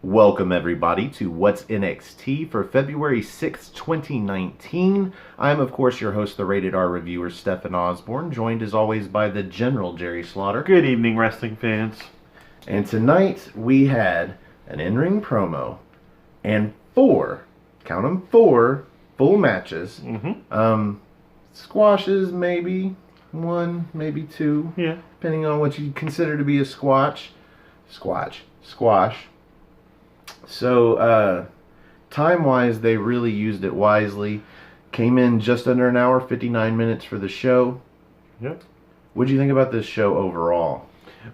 Welcome everybody to What's NXT for February 6th, 2019. I'm of course your host, the Rated R reviewer, Stefan Osborne, joined as always by the General Jerry Slaughter. Good evening, wrestling fans. And tonight we had an in-ring promo and four, count them, four full matches. Squashes, maybe one, maybe two, depending on what you consider to be a squash. So, time-wise, they really used it wisely. Came in just under an hour, 59 minutes for the show. Yep. What do you think about this show overall?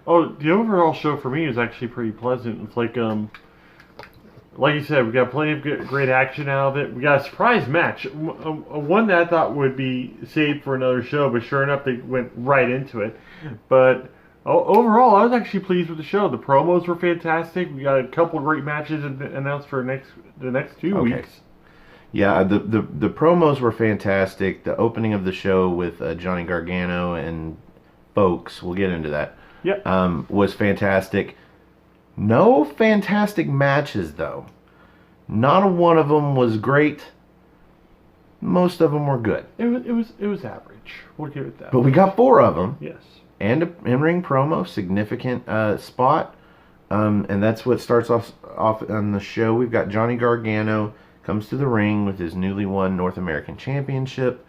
Oh, the overall show for me is actually pretty pleasant. It's like you said, we got plenty of great action out of it. We got a surprise match. One that I thought would be saved for another show, but sure enough, they went right into it. But overall, I was actually pleased with the show. The promos were fantastic. We got a couple of great matches announced for the next 2 weeks. Yeah, the promos were fantastic. The opening of the show with Johnny Gargano and folks, we'll get into that, was fantastic. No fantastic matches, though. Not one of them was great. Most of them were good. It was average. We'll give it that. But we got four of them. Yes. And an in-ring promo, significant spot. And that's what starts off on the show. We've got Johnny Gargano comes to the ring with his newly won North American Championship.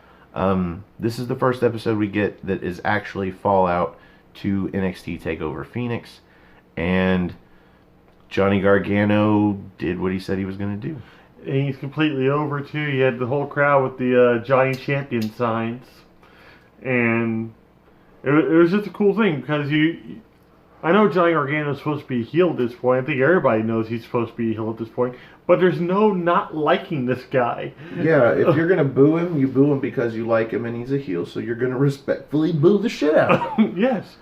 This is the first episode we get that is actually Fallout to NXT TakeOver Phoenix. And Johnny Gargano did what he said he was going to do. And he's completely over, too. You had the whole crowd with the Johnny Champion signs. And it was just a cool thing because I know Johnny Gargano is supposed to be a heel at this point. I think everybody knows he's supposed to be a heel at this point. But there's no not liking this guy. Yeah, if you're going to boo him, you boo him because you like him and he's a heel. So you're going to respectfully boo the shit out of him. Yes.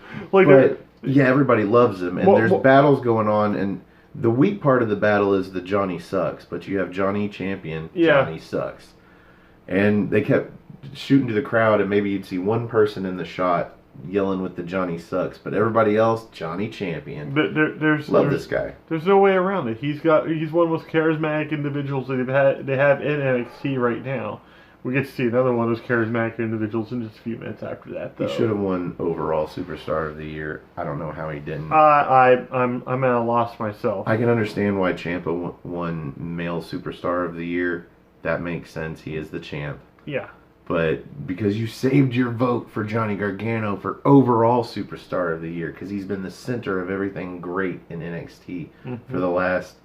Yeah, everybody loves him. And there's battles going on. And the weak part of the battle is the Johnny sucks. But you have Johnny Champion, Johnny sucks. And they kept shooting to the crowd. And maybe you'd see one person in the shot yelling with the Johnny sucks, but everybody else, Johnny Champion. Love this guy. There's no way around it. He's one of the most charismatic individuals that they have in NXT right now. We get to see another one of those charismatic individuals in just a few minutes after that, though. He should have won overall Superstar of the Year. I don't know how he didn't. I'm at a loss myself. I can understand why Ciampa won Male Superstar of the Year. That makes sense. He is the champ. Yeah. But because you saved your vote for Johnny Gargano for overall Superstar of the Year, because he's been the center of everything great in NXT for the last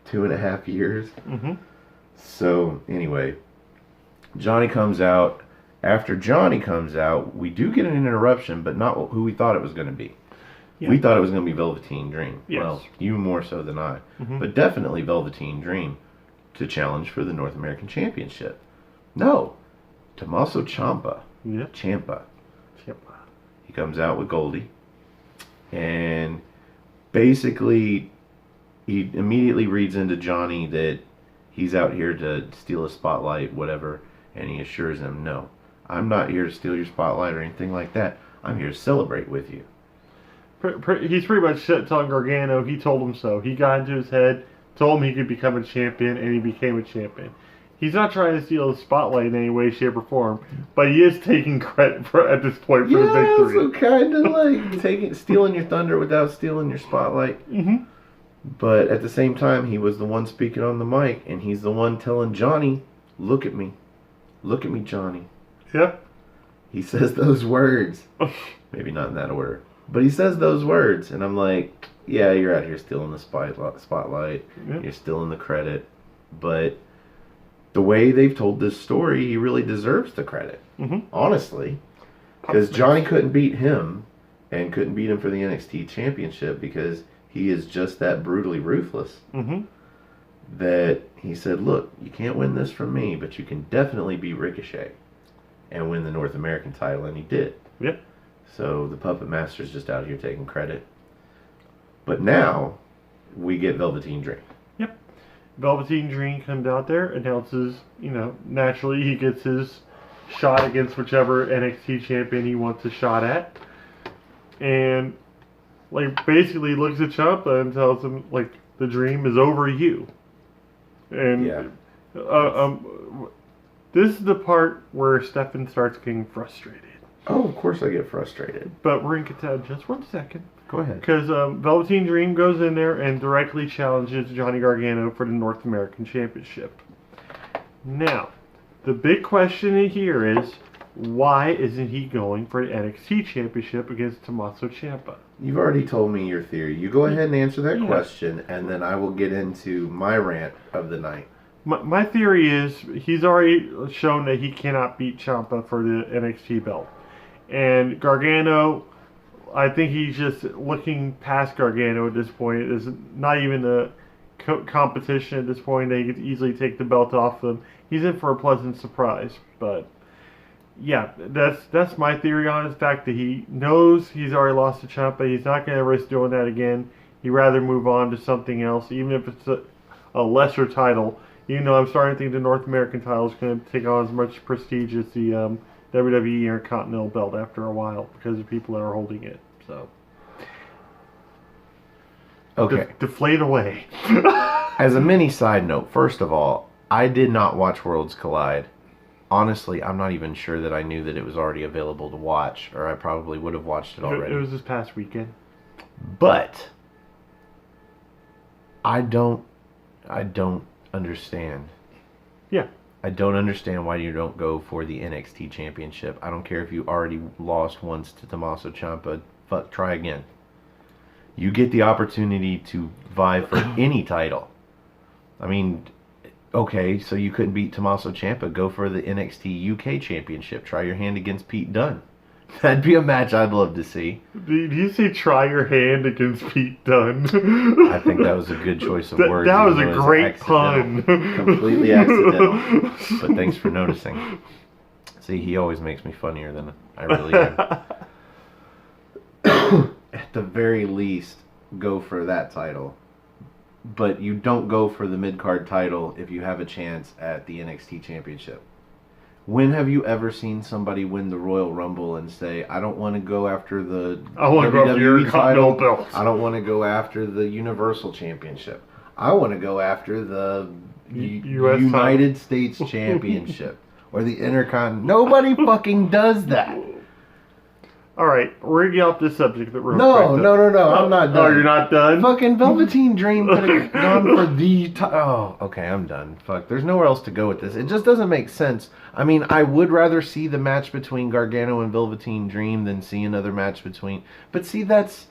2.5 years. So, anyway, Johnny comes out. After Johnny comes out, we do get an interruption, but not who we thought it was going to be. Yeah. We thought it was going to be Velveteen Dream. Yes. Well, you more so than I. But definitely Velveteen Dream to challenge for the North American Championship. No. Tommaso Ciampa. Yeah. Ciampa. He comes out with Goldie. And basically, he immediately reads into Johnny that he's out here to steal a spotlight, whatever. And he assures him, no, I'm not here to steal your spotlight or anything like that. I'm here to celebrate with you. He's pretty much telling Gargano he told him so. He got into his head, told him he could become a champion, and he became a champion. He's not trying to steal the spotlight in any way, shape, or form, but he is taking credit at this point for the victory. Yeah, so kind of like stealing your thunder without stealing your spotlight. But at the same time, he was the one speaking on the mic, and he's the one telling Johnny, look at me, Johnny. Yeah. He says those words. Maybe not in that order, but he says those words, and I'm like, yeah, you're out here stealing the spotlight. Yeah. You're stealing the credit, but the way they've told this story, he really deserves the credit. Honestly. Because Johnny couldn't beat him, and couldn't beat him for the NXT Championship because he is just that brutally ruthless. That he said, look, you can't win this from me, but you can definitely beat Ricochet and win the North American title, and he did. Yep. So the Puppet Master's just out here taking credit. But now, we get Velveteen Dream. Velveteen Dream comes out there, announces, naturally he gets his shot against whichever NXT champion he wants a shot at. And, basically looks at Ciampa and tells him, the Dream is over you. And Yeah. this is the part where Stefan starts getting frustrated. Oh, of course I get frustrated. But we're going to get to that in just 1 second. Go ahead. Because Velveteen Dream goes in there and directly challenges Johnny Gargano for the North American Championship. Now, the big question here is, why isn't he going for the NXT Championship against Tommaso Ciampa? You've already told me your theory. You go ahead and answer that Yeah. question, and then I will get into my rant of the night. My theory is he's already shown that he cannot beat Ciampa for the NXT belt. And Gargano, I think he's just looking past Gargano at this point. There's not even a competition at this point. They could easily take the belt off him. He's in for a pleasant surprise. But yeah, that's my theory on it. The fact that he knows he's already lost to Ciampa. He's not going to risk doing that again. He'd rather move on to something else, even if it's a lesser title. Even though I'm starting to think the North American title is going to take on as much prestige as the WWE Intercontinental belt after a while because of people that are holding it. So, Okay. Deflate away. As a mini side note, first of all, I did not watch Worlds Collide. Honestly, I'm not even sure that I knew that it was already available to watch, or I probably would have watched it already. It was this past weekend. But I don't understand. Yeah. I don't understand why you don't go for the NXT Championship. I don't care if you already lost once to Tommaso Ciampa. Fuck, try again. You get the opportunity to vie for any title. I mean, okay, so you couldn't beat Tommaso Ciampa. Go for the NXT UK Championship. Try your hand against Pete Dunne. That'd be a match I'd love to see. Did you say try your hand against Pete Dunne? I think that was a good choice of words. That was even a though it great pun. Completely accidental. But thanks for noticing. See, he always makes me funnier than I really am. At the very least, go for that title. But you don't go for the mid-card title if you have a chance at the NXT Championship. When have you ever seen somebody win the Royal Rumble and say, I don't want to go after the WWE title, belt. I don't want to go after the Universal Championship. I want to go after the US United States Championship or the Intercontinental. Nobody fucking does that. All right, we're going to get off this subject. No, I'm not done. Oh, you're not done? Fucking Velveteen Dream could have gone for the... Oh, okay, I'm done. Fuck, there's nowhere else to go with this. It just doesn't make sense. I mean, I would rather see the match between Gargano and Velveteen Dream than see another match between... But see, that's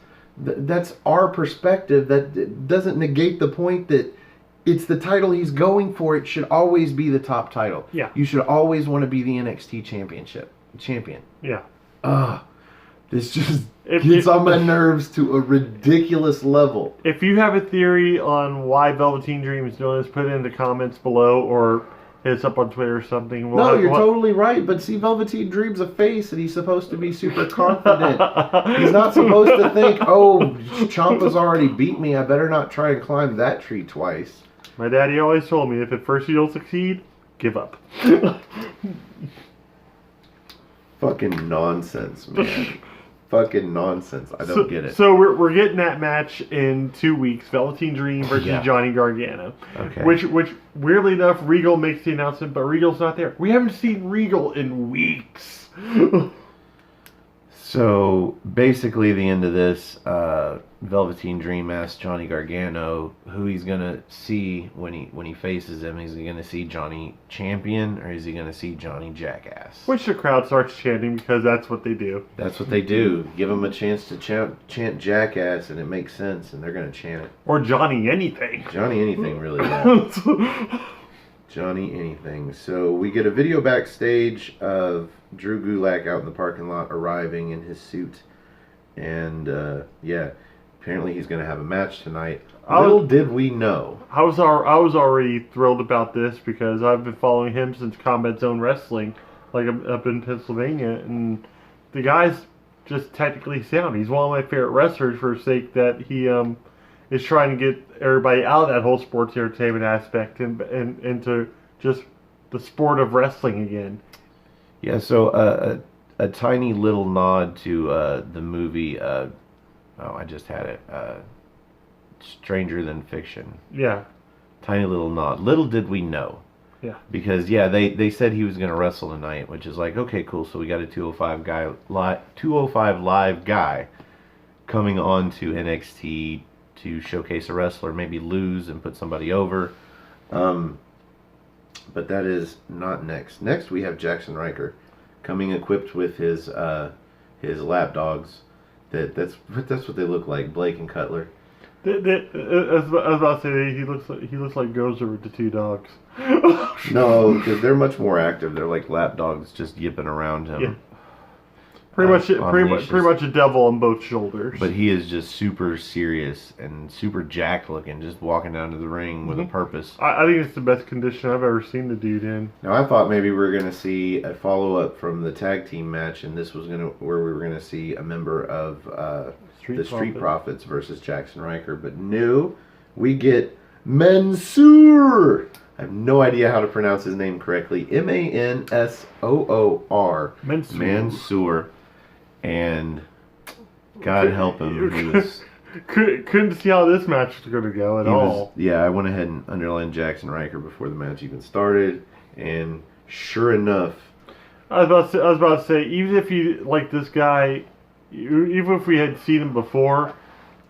our perspective. That doesn't negate the point that it's the title he's going for. It should always be the top title. Yeah. You should always want to be the NXT champion. Yeah. This just gets on my nerves to a ridiculous level. If you have a theory on why Velveteen Dream is doing this, put it in the comments below or hit us up on Twitter or something. You're totally right. But see, Velveteen Dream's a face and he's supposed to be super confident. He's not supposed to think, oh, Ciampa's already beat me. I better not try and climb that tree twice. My daddy always told me, if at first you don't succeed, give up. Fucking nonsense, man. Fucking nonsense. I don't get it. So we're getting that match in 2 weeks. Velveteen Dream versus Johnny Gargano. Okay. Which weirdly enough, Regal makes the announcement, but Regal's not there. We haven't seen Regal in weeks. So basically, the end of this, Velveteen Dream asks Johnny Gargano who he's gonna see when he faces him. Is he gonna see Johnny Champion or is he gonna see Johnny Jackass? Which the crowd starts chanting because that's what they do. That's what they do. Give them a chance to chant Jackass, and it makes sense, and they're gonna chant it. Or Johnny Anything. Johnny Anything, really. Yeah. Johnny Anything. So we get a video backstage of Drew Gulak out in the parking lot arriving in his suit. And, apparently he's going to have a match tonight. Little did we know. I was already thrilled about this because I've been following him since Combat Zone Wrestling, like up in Pennsylvania. And the guy's just technically sound. He's one of my favorite wrestlers for the sake that he is trying to get everybody out of that whole sports entertainment aspect and into just the sport of wrestling again. Yeah, so a tiny little nod to the movie, I just had it, stranger than fiction. Yeah. Tiny little nod. Little did we know. Yeah. Because they said he was going to wrestle tonight, which is like, okay, cool. So we got a 205 live guy coming on to NXT to showcase a wrestler, maybe lose and put somebody over. But that is not next. Next we have Jackson Riker coming equipped with his lap dogs. That's what they look like, Blake and Cutler. I was about to say he looks like Gozer with the two dogs. No, because they're much more active. They're like lap dogs, just yipping around him. Yeah. Pretty much a devil on both shoulders. But he is just super serious and super jacked looking, just walking down to the ring with a purpose. I think it's the best condition I've ever seen the dude in. Now I thought maybe we were gonna see a follow up from the tag team match, and this was where we were gonna see a member of the Street Profits versus Jackson Riker. But no, we get Mansoor. I have no idea how to pronounce his name correctly. Mansoor. Mansoor. And God help him, he was... Couldn't see how this match was going to go at all. I went ahead and underlined Jackson Riker before the match even started, and sure enough... I was about to say, even if you like this guy, even if we had seen him before,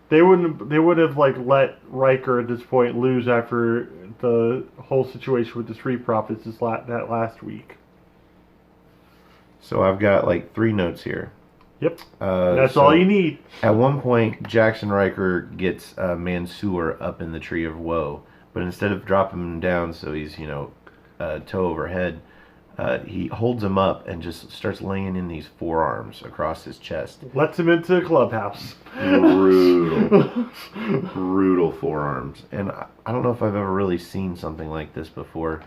they would have like let Riker at this point lose after the whole situation with the Street Profits that last week. So I've got like 3 notes here. Yep. That's all you need. At one point, Jackson Riker gets Mansoor up in the Tree of Woe, but instead of dropping him down so he's, toe over head, he holds him up and just starts laying in these forearms across his chest. Lets him into the clubhouse. Brutal forearms. And I don't know if I've ever really seen something like this before.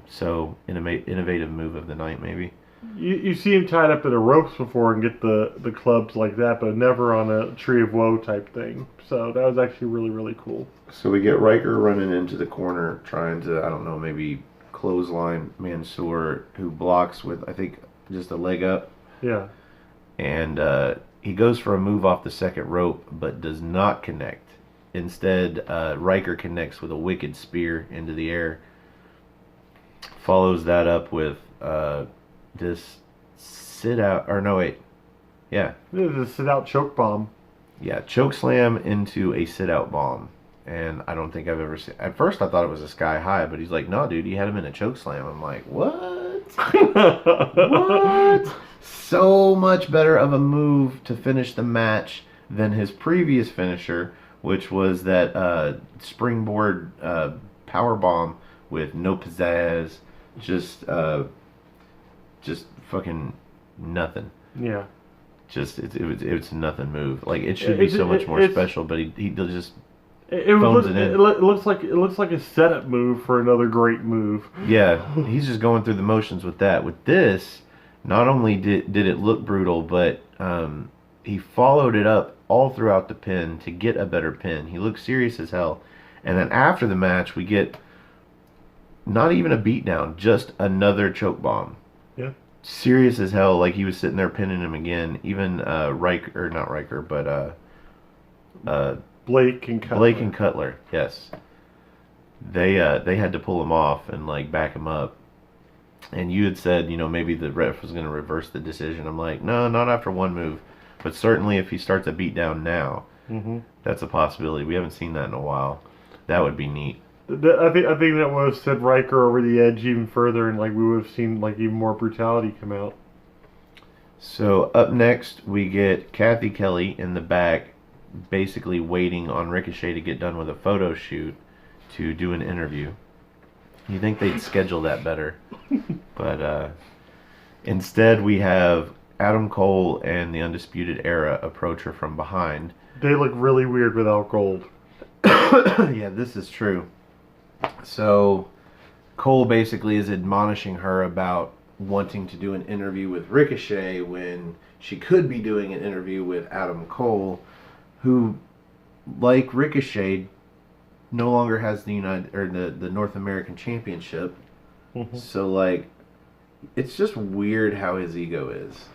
So, innovative move of the night, maybe. You see him tied up in the ropes before and get the clubs like that, but never on a Tree of Woe type thing. So that was actually really, really cool. So we get Riker running into the corner trying to, I don't know, maybe clothesline Mansoor, who blocks with, I think, just a leg up. Yeah. And he goes for a move off the second rope, but does not connect. Instead, Riker connects with a wicked spear into the air. Follows that up with... this sit out, or no, wait. Yeah. This is a sit out choke bomb. Yeah, choke slam into a sit out bomb. And I don't think I've ever seen. At first I thought it was a sky high, but he's like, no, dude, he had him in a choke slam. I'm like, what? What? So much better of a move to finish the match than his previous finisher, which was that springboard power bomb with no pizzazz. Just fucking nothing. Yeah. Just it's a nothing move. Like it should be so much more special, but he just phones it in. It looks like a setup move for another great move. Yeah, he's just going through the motions with that. With this, not only did it look brutal, but he followed it up all throughout the pin to get a better pin. He looked serious as hell. And then after the match, we get not even a beatdown, just another choke bomb. Yeah. Serious as hell, like he was sitting there pinning him again. Even Blake and Cutler. Blake and Cutler, yes. They had to pull him off and like back him up. And you had said, maybe the ref was going to reverse the decision. I'm like, no, not after one move. But certainly if he starts a beatdown now, that's a possibility. We haven't seen that in a while. That would be neat. I think that would have sent Riker over the edge even further, and like we would have seen like even more brutality come out. So up next we get Kathy Kelly in the back, basically waiting on Ricochet to get done with a photo shoot to do an interview. You think they'd schedule that better, but instead we have Adam Cole and the Undisputed Era approach her from behind. They look really weird without gold. Yeah, this is true. So Cole basically is admonishing her about wanting to do an interview with Ricochet when she could be doing an interview with Adam Cole, who, like Ricochet, no longer has the the North American Championship. So like, it's just weird how his ego is.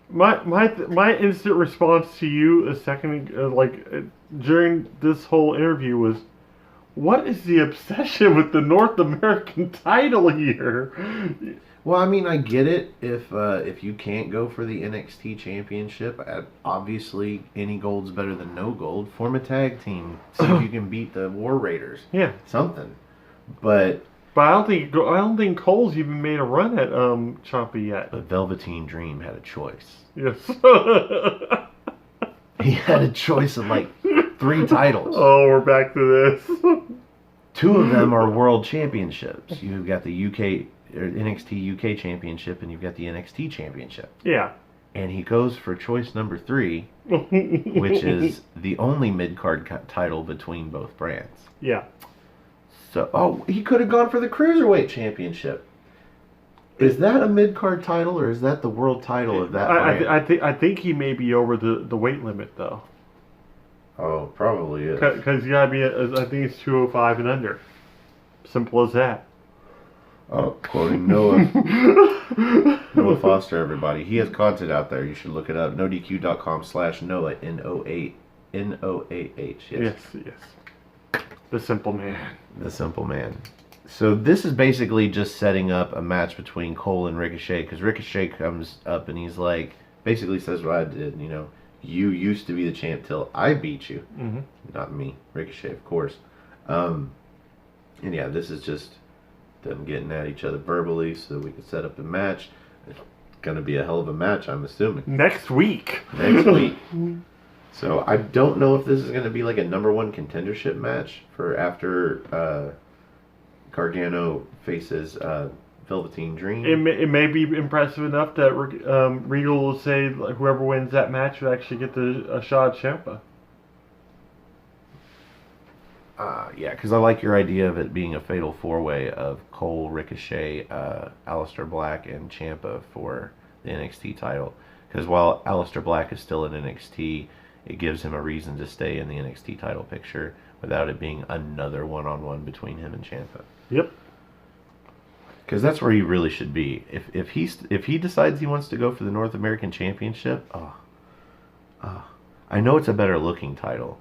My instant response to you a second during this whole interview was, what is the obsession with the North American title here? Well, I mean, I get it if you can't go for the NXT championship. Obviously, any gold's better than no gold. Form a tag team, see if you can beat the War Raiders. Yeah, something. But I don't think Cole's even made a run at Ciampa yet. But Velveteen Dream had a choice. Yes. He had a choice of like 3 titles. Oh, we're back to this. 2 of them are world championships. You've got the NXT UK championship, and you've got the NXT championship. Yeah. And he goes for choice number 3, which is the only mid-card title between both brands. Yeah. So, he could have gone for the Cruiserweight championship. Is that a mid-card title, or is that the world title of that brand? I think he may be over the weight limit, though. Oh, probably is. Because you gotta be, I think it's 205 and under. Simple as that. Oh, quoting Noah. Noah Foster, everybody. He has content out there. You should look it up. NoDQ.com/Noah. Noah. Yes. Yes. The Simple Man. The Simple Man. So this is basically just setting up a match between Cole and Ricochet, because Ricochet comes up and he's like, basically says what I did, you used to be the champ till I beat you. Mm-hmm. Not me, Ricochet, of course. And yeah, this is just them getting at each other verbally so that we can set up the match. It's going to be a hell of a match, I'm assuming. Next week. So I don't know if this is going to be like a number 1 contendership match for after Gargano faces Velveteen Dream. It may be impressive enough that Regal will say whoever wins that match would actually get a shot at Ciampa. Yeah, because I like your idea of it being a fatal 4-way of Cole, Ricochet, Aleister Black, and Ciampa for the NXT title. Because while Aleister Black is still in NXT, it gives him a reason to stay in the NXT title picture without it being another one-on-one between him and Ciampa. Yep. Because that's where he really should be. If he decides he wants to go for the North American Championship, I know it's a better looking title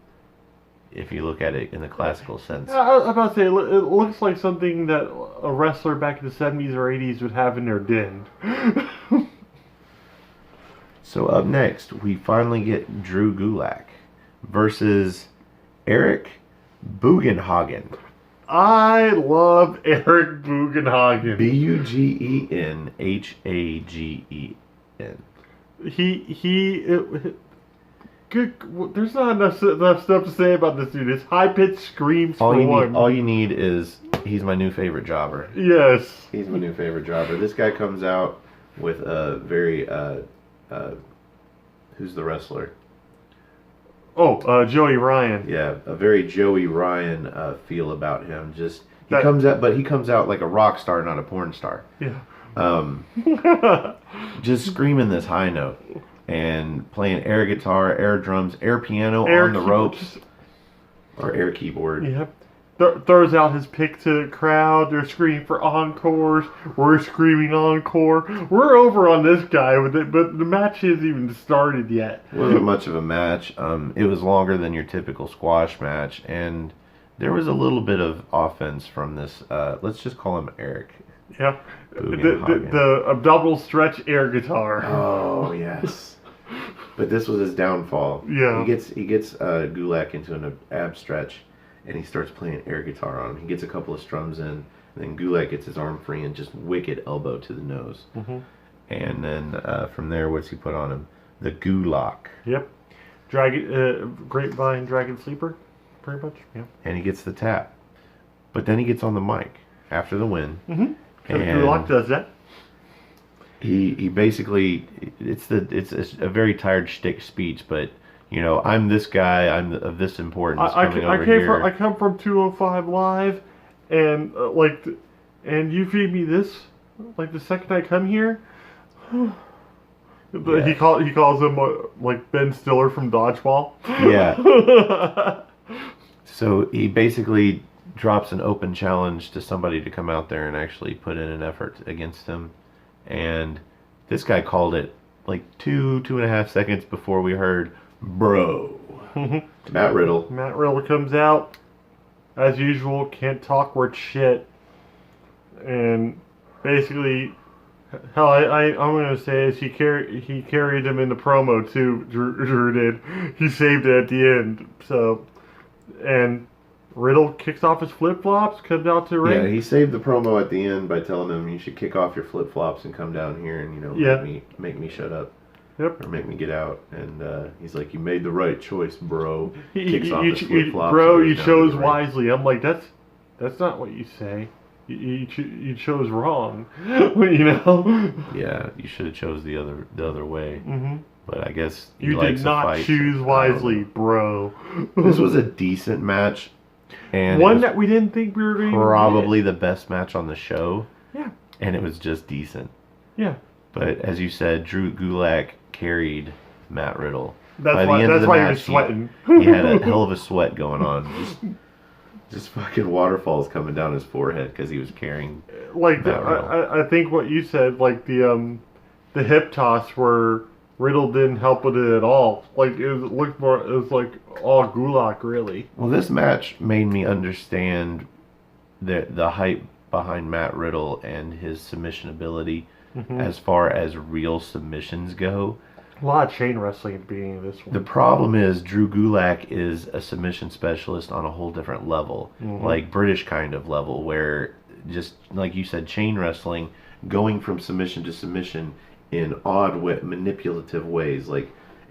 if you look at it in the classical sense. I was about to say, it looks like something that a wrestler back in the 70s or 80s would have in their den. So up next, we finally get Drew Gulak versus Eric Bugenhagen. I love Eric Bugenhagen. Bugenhagen. Good. There's not enough stuff to say about this dude. His high-pitched screams all for you need is, he's my new favorite jobber. Yes. He's my new favorite jobber. This guy comes out with a very, who's the wrestler? Oh, Joey Ryan. Yeah, a very Joey Ryan feel about him. He comes out like a rock star, not a porn star. Yeah. Just screaming this high note and playing air guitar, air drums, air piano on the ropes, or air keyboard. Yep. Throws out his pick to the crowd. They're screaming for encores. We're screaming encore. We're over on this guy with it, but the match isn't even started yet. It wasn't much of a match. It was longer than your typical squash match, and there was a little bit of offense from this. Let's just call him Eric. Yeah. The abdominal stretch air guitar. Oh yes. But this was his downfall. Yeah. He gets Gulak into an ab stretch, and he starts playing air guitar on him. He gets a couple of strums in, and then Gulak gets his arm free and just wicked elbow to the nose. Mm-hmm. And then from there, what's he put on him? The Gulak. Yep. Grapevine Dragon Sleeper, pretty much. Yeah. And he gets the tap. But then he gets on the mic after the win. Mm-hmm. And Gulak does that. He basically, it's a very tired shtick speech, but I'm this guy, I'm of this importance. I come from 205 Live, and and you feed me this the second I come here. Yeah. He calls him like Ben Stiller from Dodgeball. Yeah. So he basically drops an open challenge to somebody to come out there and actually put in an effort against him. And this guy called it like 2.5 seconds before we heard, bro. Matt Riddle. Matt Riddle comes out, as usual, can't talk worth shit. And basically, hell, I'm going to say is he carried him in the promo too, Drew did. He saved it at the end. So, and Riddle kicks off his flip-flops, comes out to the ring. Yeah, he saved the promo at the end by telling him you should kick off your flip-flops and come down here and, make me shut up. Yep. Or make me get out. And he's like, you made the right choice, bro. Kicks off his flip-flops. Bro, you chose wisely. I'm like, that's not what you say. You chose wrong. Yeah, you should have chose the other way. Mm-hmm. But I guess you did not choose wisely, bro. This was a decent match. And one that we didn't think we were going to probably the best match on the show. Yeah. And it was just decent. Yeah. But as you said, Drew Gulak carried Matt Riddle. That's why he was sweating. He had a hell of a sweat going on. Just fucking waterfalls coming down his forehead because he was carrying. Like I think what you said, like the hip toss where Riddle didn't help with it at all. Like it was like all Gulak really. Well, this match made me understand the hype behind Matt Riddle and his submission ability as far as real submissions go. A lot of chain wrestling at the beginning of this one. The problem is Drew Gulak is a submission specialist on a whole different level, like British kind of level, where just like you said, chain wrestling, going from submission to submission in odd manipulative ways.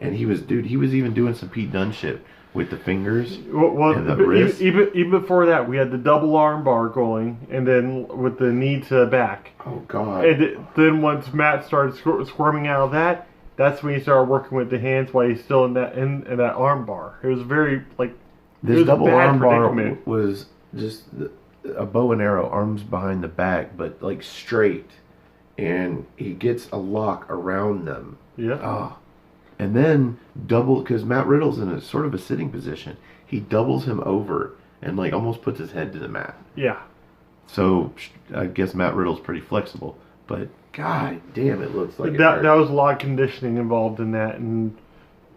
And he was even doing some Pete Dunne shit with the fingers and the wrist. Even before that, we had the double arm bar going, and then with the knee to the back. Oh God! And then once Matt started squirming out of that, that's when he started working with the hands while he's still in that arm bar. It was very this double arm bar was just a bow and arrow, arms behind the back, but straight, and he gets a lock around them. Yeah. Oh. And then because Matt Riddle's in a sort of a sitting position, he doubles him over and almost puts his head to the mat. Yeah. So I guess Matt Riddle's pretty flexible, but God damn, it looks like that was a lot of conditioning involved in that, and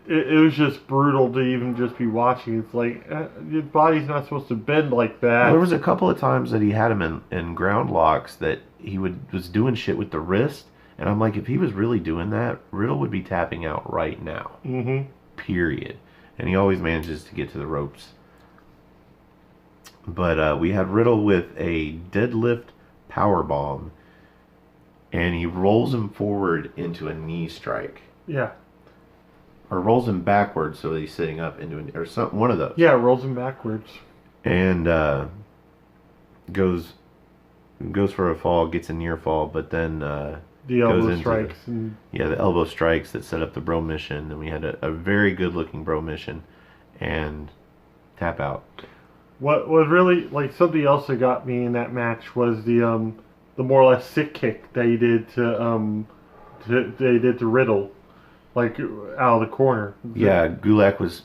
it was just brutal to even just be watching. It's like your body's not supposed to bend like that. Well, there was a couple of times that he had him in ground locks that he was doing shit with the wrist. And I'm like, if he was really doing that, Riddle would be tapping out right now. Mm-hmm. Period. And he always manages to get to the ropes. But we had Riddle with a deadlift powerbomb. And he rolls him forward into a knee strike. Yeah. Or rolls him backwards so that he's sitting up into one of those. Yeah, rolls him backwards. And goes for a fall, gets a near fall, but then... the elbow strikes. The elbow strikes that set up the bro mission. And we had a very good looking bro mission. And tap out. What was really, something else that got me in that match was the more or less sick kick that he did to Riddle. Out of the corner. Yeah, Gulak was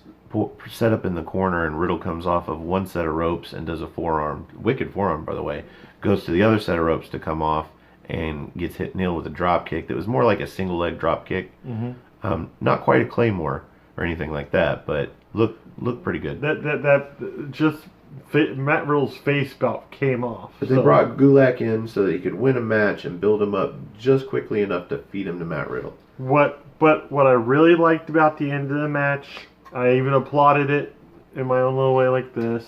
set up in the corner and Riddle comes off of one set of ropes and does a forearm. Wicked forearm, by the way. Goes to the other set of ropes to come off. And gets hit nailed with a drop kick that was more like a single leg drop kick. Mm-hmm. Not quite a claymore or anything like that, but looked pretty good. That just Matt Riddle's face about came off. But they brought Gulak in so that he could win a match and build him up just quickly enough to feed him to Matt Riddle. What I really liked about the end of the match, I even applauded it in my own little way like this.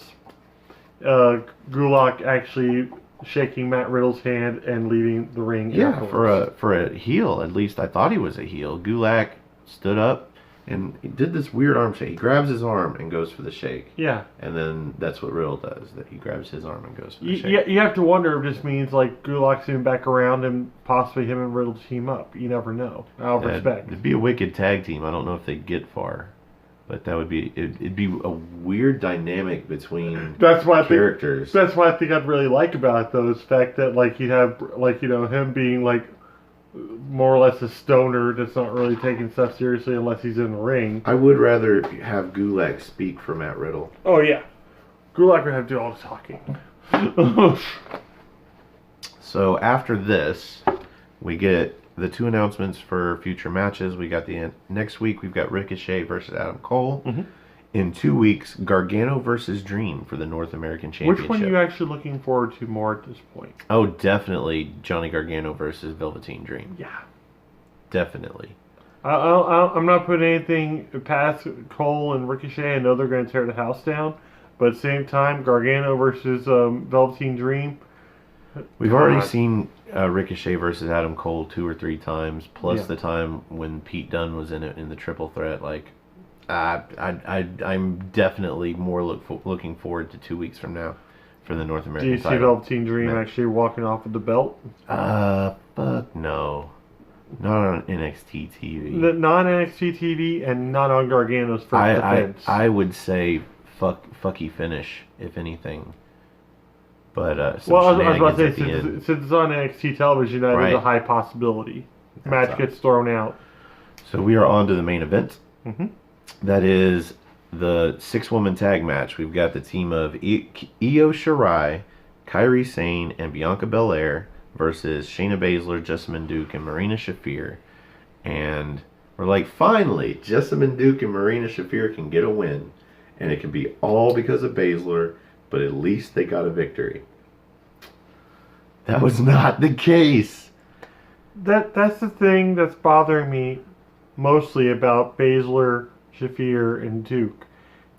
Gulak actually shaking Matt Riddle's hand and leaving the ring. Yeah, for a heel, at least I thought he was a heel. Gulak stood up and he did this weird arm shake. He grabs his arm and goes for the shake. Yeah. And then that's what Riddle does, that he grabs his arm and goes for the shake. Yeah, you have to wonder if this means Gulak's even back around and possibly him and Riddle team up. You never know. Out of respect. It'd be a wicked tag team. I don't know if they'd get far. But that would be it'd be a weird dynamic between characters. That's what I think I'd really like about it, though, is the fact that you'd have him being more or less a stoner that's not really taking stuff seriously unless he's in the ring. I would rather have Gulak speak for Matt Riddle. Oh yeah, Gulak would have to do all the talking. So after this, we get the two announcements for future matches. We got next week we've got Ricochet versus Adam Cole. Mm-hmm. in 2 weeks, Gargano versus Dream for the North American Championship. Which one are you actually looking forward to more at this point? Oh, definitely Johnny Gargano versus Velveteen Dream. Yeah. Definitely. I'm not putting anything past Cole and Ricochet. I know they're going to tear the house down. But at the same time, Gargano versus Velveteen Dream. We've already seen Ricochet versus Adam Cole 2 or 3 times, plus the time when Pete Dunne was in it in the triple threat. Like, I'm definitely more looking forward to 2 weeks from now for the North American title. Do you see Velveteen Dream actually walking off with the belt? Fuck no. Not on NXT TV. Not NXT TV and not on Gargano's first defense. I would say fucky finish, if anything. But I was about to say, since it's on NXT television, that is a high possibility. Match gets thrown out. So we are on to the main event. Mm-hmm. That is the 6-woman tag match. We've got the team of Io Shirai, Kairi Sane, and Bianca Belair versus Shayna Baszler, Jessamyn Duke, and Marina Shafir. And we're like, finally, Jessamyn Duke and Marina Shafir can get a win. And it can be all because of Baszler, but at least they got a victory. That was not the case. That's the thing that's bothering me mostly about Baszler, Shafir, and Duke.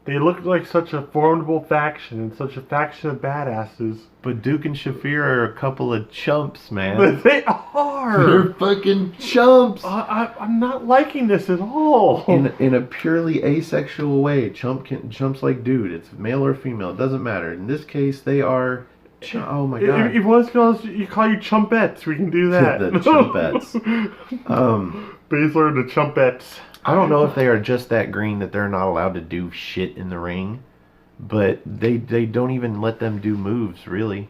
They look like such a formidable faction and such a faction of badasses. But Duke and Shafir are a couple of chumps, man. But they are. They're fucking chumps. I'm not liking this at all. In a purely asexual way, chumps like dude. It's male or female. It doesn't matter. In this case, they are. Oh my god. If you want to call you chumpettes, we can do that. The chumpettes. Baszler the chumpettes. I don't know if they are just that green that they're not allowed to do shit in the ring, but they don't even let them do moves, really.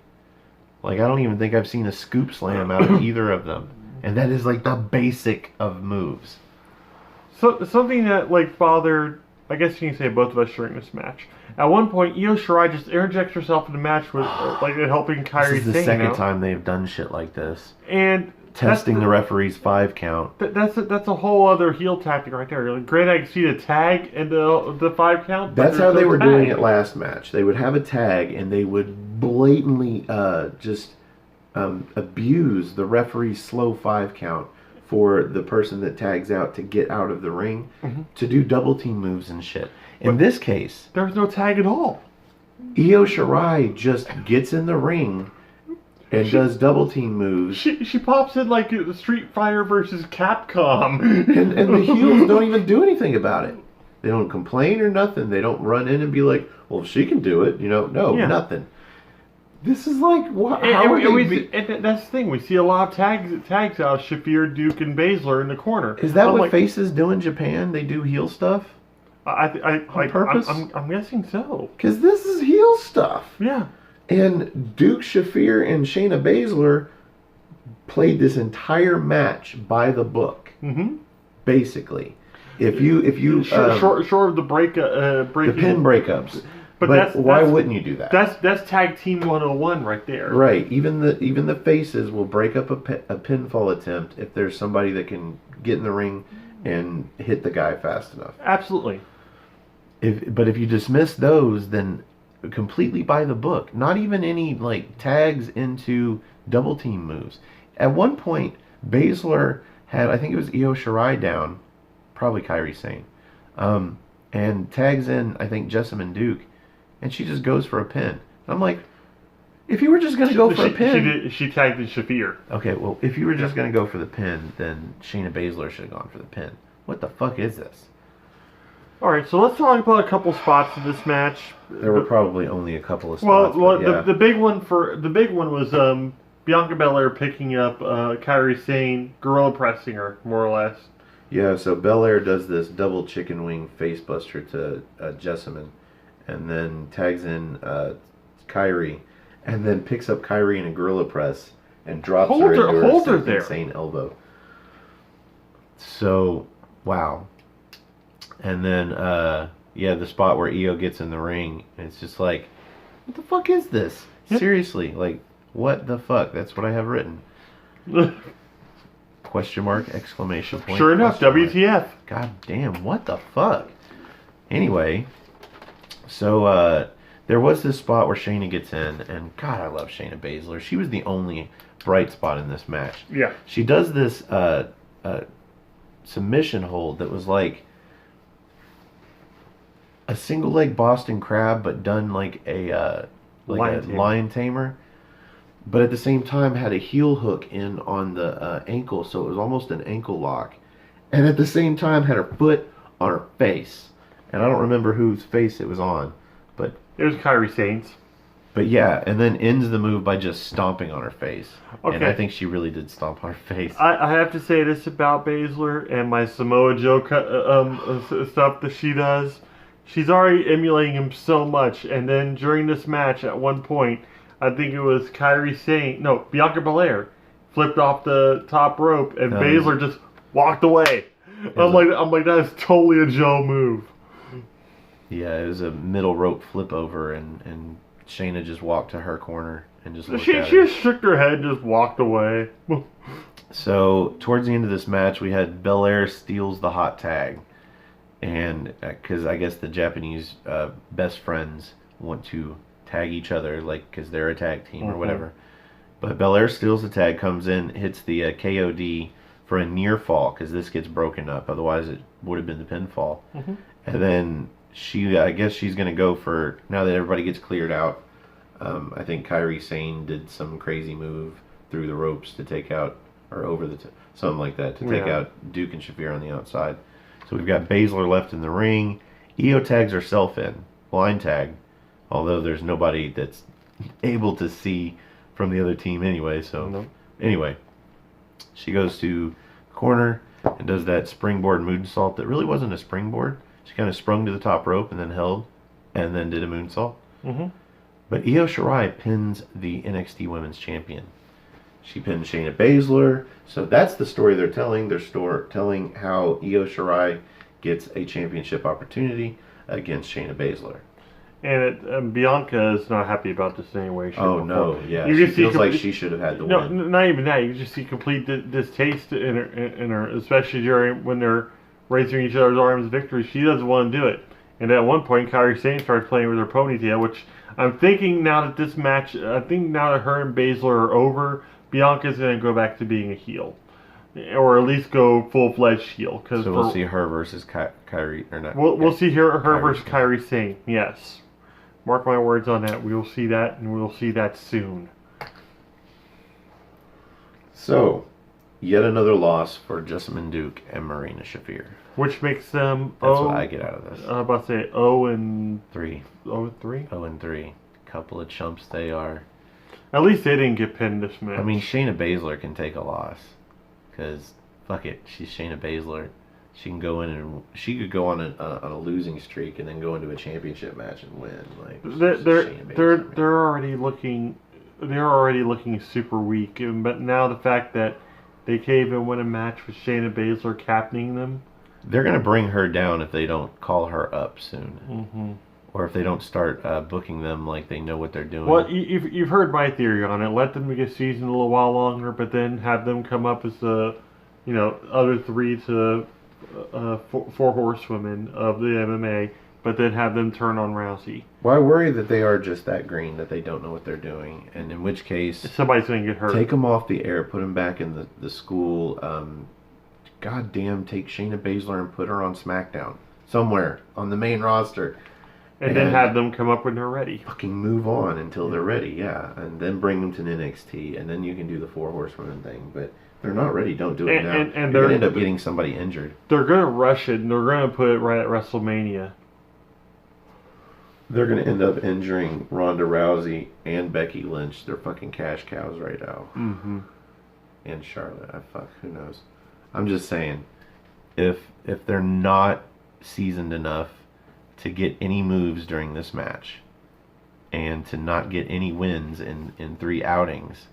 Like, I don't even think I've seen a scoop slam out of either of them. And that is, like, the basic of moves. So something that, like, bothered, I guess you can say, both of us during this match. At one point, Io Shirai just interjects herself in the match with, like, helping Kairi Sane. This is the second time they've done shit like this. And testing the referee's 5 count. That's a whole other heel tactic right there. Like, great, I can see the tag and the 5 count. That's how they were doing it last match. They would have a tag and they would blatantly abuse the referee's slow 5 count for the person that tags out to get out of the ring to do double team moves and shit. In this case, there was no tag at all. Io Shirai just gets in the ring and does double team moves. She pops in like the Street Fighter versus Capcom. and the heels don't even do anything about it. They don't complain or nothing. They don't run in and be like, well, if she can do it, nothing. This is like, that's the thing. We see a lot of tags out of Shafir, Duke, and Baszler in the corner. Is that what faces do in Japan? They do heel stuff? On purpose? I'm guessing so. Because this is heel stuff. Yeah. And Duke Shafir and Shayna Baszler played this entire match by the book. Mm-hmm. Basically, if you short of the the pin breakups. But why wouldn't you do that? That's tag team 101 right there. Right. Even the faces will break up a pinfall attempt if there's somebody that can get in the ring and hit the guy fast enough. Absolutely. But if you dismiss those, then completely by the book. Not even any like tags into double team moves. At one point, Baszler had, I think it was Io Shirai down, probably Kairi Sane, and tags in, I think, Jessamyn Duke, and she just goes for a pin. I'm like, if you were just going to go for a pin... She tagged in Shafir. Okay, well, if you were just going to go for the pin, then Shayna Baszler should have gone for the pin. What the fuck is this? Alright, so let's talk about a couple spots in this match. There were probably only a couple of spots. The big one was Bianca Belair picking up Kairi Sane, gorilla pressing her, more or less. Yeah, so Belair does this double chicken wing face buster to Jessamyn, and then tags in Kairi, and then picks up Kairi in a gorilla press and drops her into a insane elbow. So, wow. And then, the spot where Io gets in the ring, and it's just like, what the fuck is this? Yep. Seriously, like, what the fuck? That's what I have written. Question mark, exclamation point. Sure enough, WTF. God damn, what the fuck? Anyway, So there was this spot where Shayna gets in, and God, I love Shayna Baszler. She was the only bright spot in this match. Yeah. She does this submission hold that was like a single leg Boston Crab, but done like a lion tamer. But at the same time had a heel hook in on the ankle, so it was almost an ankle lock. And at the same time had her foot on her face. And I don't remember whose face it was on, but it was Kairi Sane's. But yeah, and then ends the move by just stomping on her face. Okay. And I think she really did stomp on her face. I have to say this about Baszler and my Samoa Joe stuff that she does. She's already emulating him so much, and then during this match, at one point, I think it was Bianca Belair flipped off the top rope, and Baszler just walked away. I'm like, that is totally a Joe move. Yeah, it was a middle rope flip over, and Shayna just walked to her corner and just looked at she her. just shook her head and just walked away. So, towards the end of this match, we had Belair steals the hot tag. And because I guess the Japanese best friends want to tag each other, like, because they're a tag team or whatever. But Belair steals the tag, comes in, hits the KOD for a near fall, because this gets broken up. Otherwise, it would have been the pinfall. And then I guess she's going to go for, now that everybody gets cleared out, I think Kairi Sane did some crazy move through the ropes to take out, or over something like that, to take out Duke and Shafir on the outside. So we've got Baszler left in the ring. Io tags herself in, blind tag, although there's nobody that's able to see from the other team anyway. So anyway, she goes to the corner and does that springboard moonsault that really wasn't a springboard. She kind of sprung to the top rope and then held, and then did a moonsault. But Io Shirai pins the NXT Women's Champion. She pinned Shayna Baszler. So that's the story they're telling. They're telling how Io Shirai gets a championship opportunity against Shayna Baszler. And Bianca is not happy about this anyway. No, yeah. She feels like she should have had the win. No, not even that. You just see complete distaste in her, especially during when they're raising each other's arms victory. She doesn't want to do it. And at one point, Kairi Sane starts playing with her ponytail, which I'm thinking now that this match, I think now that her and Baszler are over, Bianca's going to go back to being a heel. Or at least go full-fledged heel. So we'll see her versus Kairi, or not. We'll see her versus Kairi Sane, yes. Mark my words on that. We will see that, and we will see that soon. So, yet another loss for Jessamine Duke and Marina Shafir. Which makes them... That's what I get out of this. I was about to say 0-3. 3. 0-3? 0-3. Couple of chumps they are. At least they didn't get pinned this match. I mean, Shayna Baszler can take a loss. Because, fuck it, she's Shayna Baszler. She can go in and she could go on a losing streak and then go into a championship match and win. Like they're already looking super weak. But now the fact that they can't even win a match with Shayna Baszler captaining them, they're gonna bring her down if they don't call her up soon, or if they don't start booking them like they know what they're doing. Well, you've heard my theory on it. Let them get seasoned a little while longer, but then have them come up as the other 3 to 4 horsewomen of the MMA, but then have them turn on Rousey. Well, I worry that they are just that green, that they don't know what they're doing, and in which case somebody's going to get hurt. Take them off the air, put them back in the school. Goddamn, take Shayna Baszler and put her on SmackDown somewhere on the main roster, and then have them come up when they're ready. Fucking move on until they're ready, yeah, and then bring them to NXT, and then you can do the 4 horsewomen thing, but. They're not ready. Don't do it now. And you're going to end up getting somebody injured. They're going to rush it, and they're going to put it right at WrestleMania. They're going to end up injuring Ronda Rousey and Becky Lynch. They're fucking cash cows right now. And Charlotte. Who knows? I'm just saying, if they're not seasoned enough to get any moves during this match, and to not get any wins in 3 outings,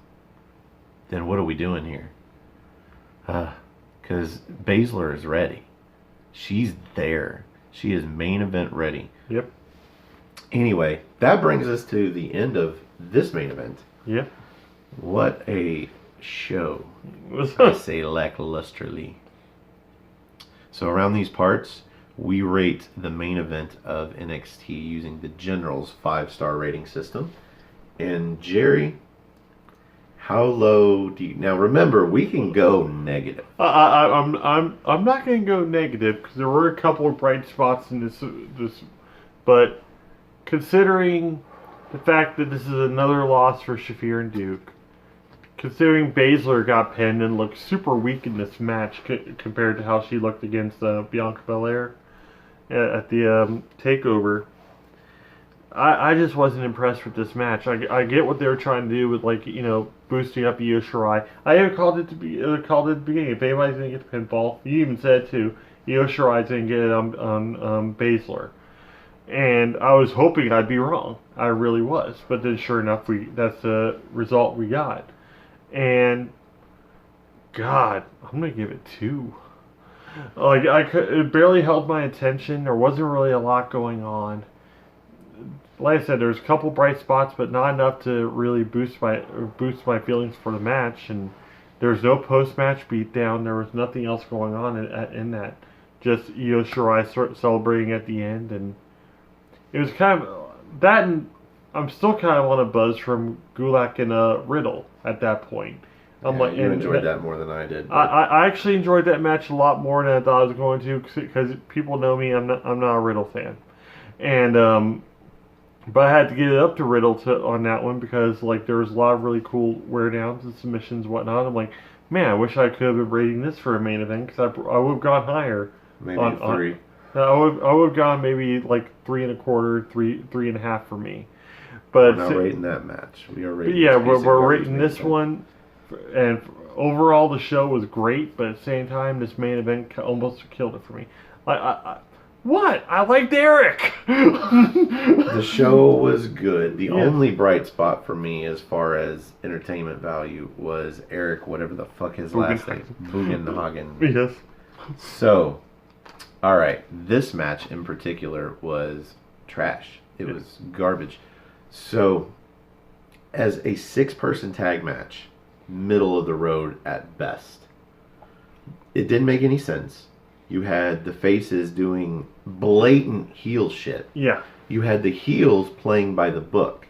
then what are we doing here? Because Baszler is ready. She's there. She is main event ready. Yep. Anyway, that brings us to the end of this main event. Yep. What a show. I say lacklusterly. So around these parts, we rate the main event of NXT using the General's 5-star rating system. And Jerry, how low do you... Now remember, we can go negative. I'm not going to go negative because there were a couple of bright spots in this, but considering the fact that this is another loss for Shafir and Duke, considering Baszler got pinned and looked super weak in this match compared to how she looked against Bianca Belair at the takeover, I just wasn't impressed with this match. I get what they were trying to do with, like, you know, boosting up Io Shirai. I even called it at the beginning. If anybody's going to get the pinfall, you even said it too, Io Shirai's going to get it on Baszler. And I was hoping I'd be wrong. I really was. But then sure enough, that's the result we got. And God, I'm going to give it 2. Like, it barely held my attention. There wasn't really a lot going on. Like I said, there's a couple bright spots, but not enough to really boost my feelings for the match. And there's no post-match beatdown. There was nothing else going on in that. Just Io Shirai celebrating at the end, and it was kind of that. And I'm still kind of on a buzz from Gulak and Riddle at that point. You enjoyed that more than I did. I actually enjoyed that match a lot more than I thought I was going to, because people know me. I'm not a Riddle fan, and but I had to get it up to Riddle on that one because, like, there was a lot of really cool wear downs and submissions and whatnot. I'm like, man, I wish I could have been rating this for a main event because I would have gone higher. Maybe 3. I would have gone maybe like 3.25, 3.5 for me. But we're not rating that match. We are rating. Yeah, we're rating this one, and overall the show was great. But at the same time, this main event almost killed it for me. What? I liked Eric. The show was good. The only bright spot for me as far as entertainment value was Eric, whatever the fuck his last name, Bugenhagen. Yes. So, all right, this match in particular was trash. It was garbage. So, as a 6-person tag match, middle of the road at best. It didn't make any sense. You had the faces doing blatant heel shit. Yeah. You had the heels playing by the book.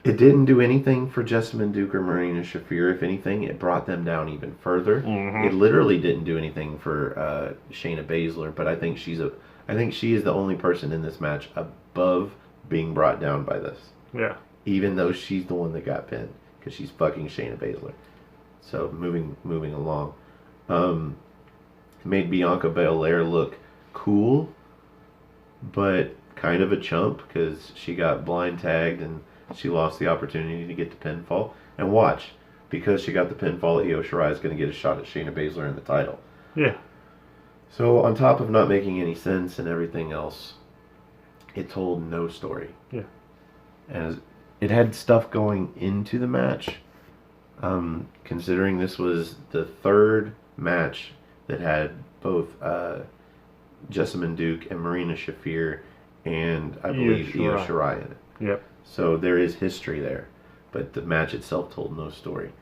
It didn't do anything for Jessamine Duke or Marina Shafir. If anything, it brought them down even further. Mm-hmm. It literally didn't do anything for Shayna Baszler, but I think she is the only person in this match above being brought down by this. Yeah. Even though she's the one that got pinned, because she's fucking Shayna Baszler. So moving along. Made Bianca Belair look cool, but kind of a chump because she got blind tagged and she lost the opportunity to get the pinfall. And watch, because she got the pinfall, Io Shirai is going to get a shot at Shayna Baszler in the title. Yeah. So on top of not making any sense and everything else, it told no story. Yeah. And it had stuff going into the match. Considering this was the 3rd match that had both Jessamine Duke and Marina Shafir and I believe Io Shirai in it. Yep. So there is history there, but the match itself told no story.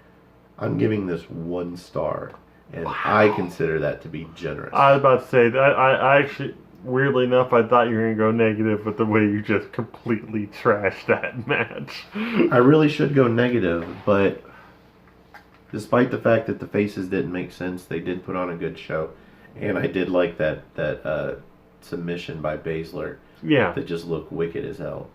I'm giving this 1 star, and wow. I consider that to be generous. I was about to say that I actually, weirdly enough, I thought you were going to go negative with the way you just completely trashed that match. I really should go negative, but despite the fact that the faces didn't make sense, they did put on a good show. And I did like that submission by Baszler. Yeah. That just looked wicked as hell.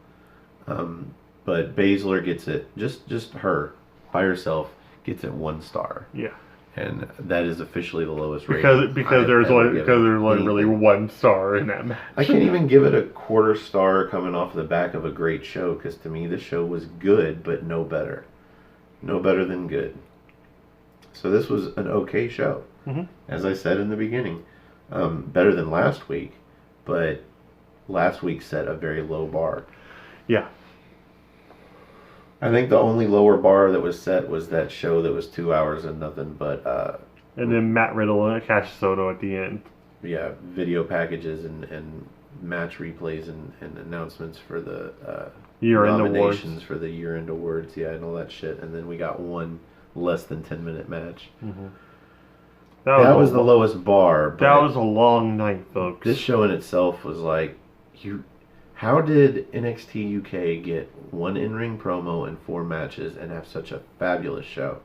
But Baszler gets it, just her, by herself, gets it 1 star. Yeah. And that is officially the lowest rating. Because there's only really 1 star in that match. I can't even give it a 1/4 star coming off the back of a great show, because to me this show was good, but no better. No better than good. So this was an okay show. Mm-hmm. As I said in the beginning, better than last week, but last week set a very low bar. Yeah. I think the only lower bar that was set was that show that was 2 hours and nothing but... and then Matt Riddle and Cash Soto at the end. Yeah, video packages and match replays and announcements for the year-end nominations awards. For the year-end awards, yeah, and all that shit. And then we got 1 less than 10-minute match. Mm-hmm. That was the lowest bar. But that was a long night, folks. This show in itself was like, how did NXT UK get one in-ring promo and 4 matches and have such a fabulous show?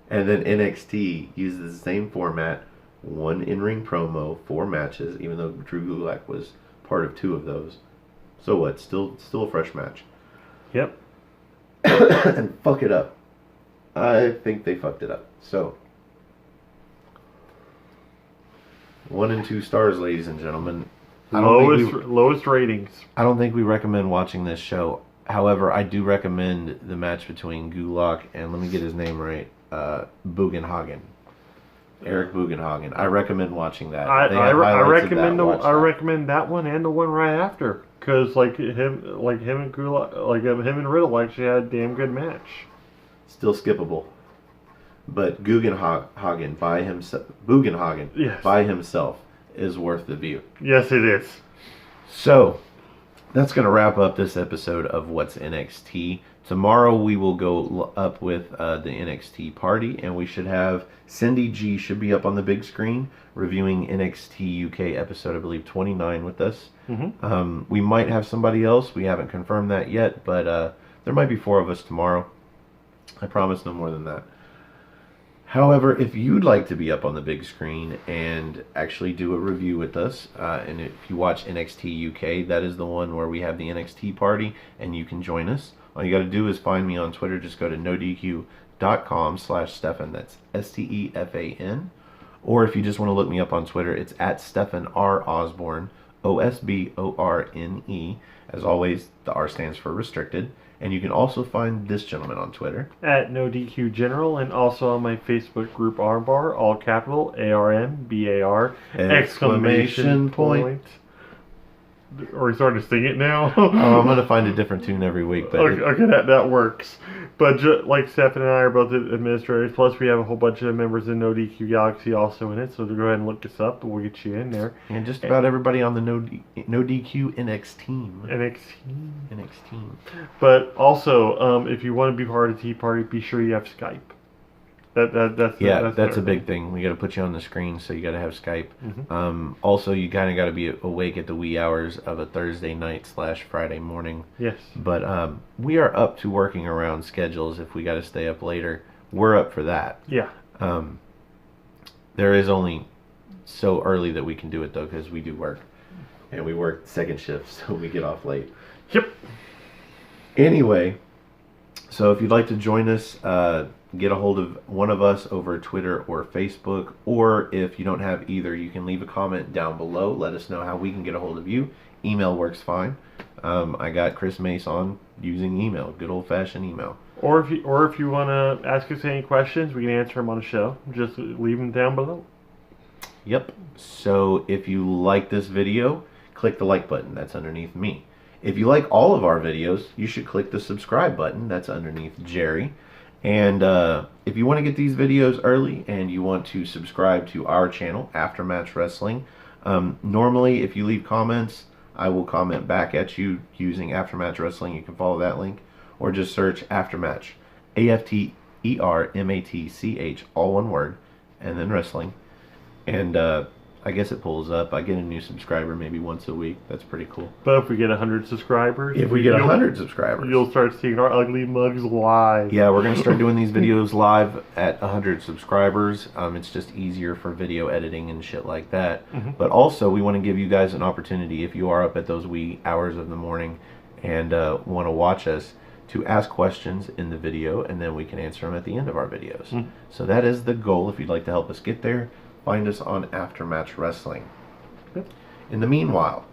And then NXT uses the same format, one in-ring promo, 4 matches, even though Drew Gulak was part of 2 of those. So what? Still a fresh match. Yep. And fuck it up. I think they fucked it up. So, 1 and 2 stars, ladies and gentlemen. Lowest ratings. I don't think we recommend watching this show. However, I do recommend the match between Gulak and, let me get his name right, Bugenhagen. Eric Bugenhagen. I recommend watching that. I recommend that one and the one right after, because him and Gulak, him and Riddle actually had a damn good match. Still skippable, but Bugenhagen by himself. Bugenhagen yes. by himself is worth the view. Yes, it is. So that's going to wrap up this episode of What's NXT. Tomorrow we will go up with the NXT party, and we should have Cindy G should be up on the big screen reviewing NXT UK episode, I believe, 29 with us. Mm-hmm. We might have somebody else. We haven't confirmed that yet, but there might be 4 of us tomorrow. I promise no more than that. However, if you'd like to be up on the big screen and actually do a review with us, and if you watch NXT UK, that is the one where we have the NXT party, and you can join us. All you got to do is find me on Twitter. Just go to nodq.com/Stefan. That's Stefan. Or if you just want to look me up on Twitter, it's at Stefan R. Osborne, OSBORNE. As always, the R stands for restricted. And you can also find this gentleman on Twitter at NoDQGeneral, and also on my Facebook group Armbar, all capital ARMBAR exclamation point. Are we starting to sing it now? Oh, I'm going to find a different tune every week. But okay, that works. But like Stefan and I are both administrators, plus we have a whole bunch of members in No DQ Galaxy also in it, so go ahead and look us up, and we'll get you in there. And just about everybody on the No DQ NX team. NX team. But also, if you want to be part of the Tea Party, be sure you have Skype. That's a big thing. We got to put you on the screen, so you got to have Skype. Mm-hmm. Also, you kind of got to be awake at the wee hours of a Thursday night / Friday morning. Yes. But we are up to working around schedules. If we got to stay up later, we're up for that. Yeah. There is only so early that we can do it though, because we do work, and we work second shift, so we get off late. Yep. Anyway, so if you'd like to join us, get a hold of one of us over Twitter or Facebook, or if you don't have either, you can leave a comment down below. Let us know how we can get a hold of you. Email works fine. I got Chris Mace on using email, good old-fashioned email. Or if you want to ask us any questions, we can answer them on the show. Just leave them down below. Yep. So if you like this video, click the like button. That's underneath me. If you like all of our videos, you should click the subscribe button. That's underneath Jerry. And if you want to get these videos early and you want to subscribe to our channel, Aftermatch Wrestling, normally if you leave comments, I will comment back at you using Aftermatch Wrestling. You can follow that link, or just search Aftermatch, AFTERMATCH, all one word, and then wrestling. And I guess it pulls up. I get a new subscriber maybe once a week. That's pretty cool. But if we get 100 subscribers... If we get 100 subscribers... You'll start seeing our ugly mugs live. Yeah, we're going to start doing these videos live at 100 subscribers. It's just easier for video editing and shit like that. Mm-hmm. But also, we want to give you guys an opportunity, if you are up at those wee hours of the morning and want to watch us, to ask questions in the video, and then we can answer them at the end of our videos. Mm-hmm. So that is the goal. If you'd like to help us get there, find us on Aftermatch Wrestling. In the meanwhile,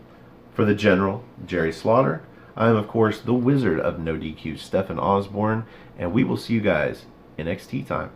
for the General, Jerry Slaughter, I am, of course, the Wizard of No DQ, Stefan Osborne, and we will see you guys in NXT time.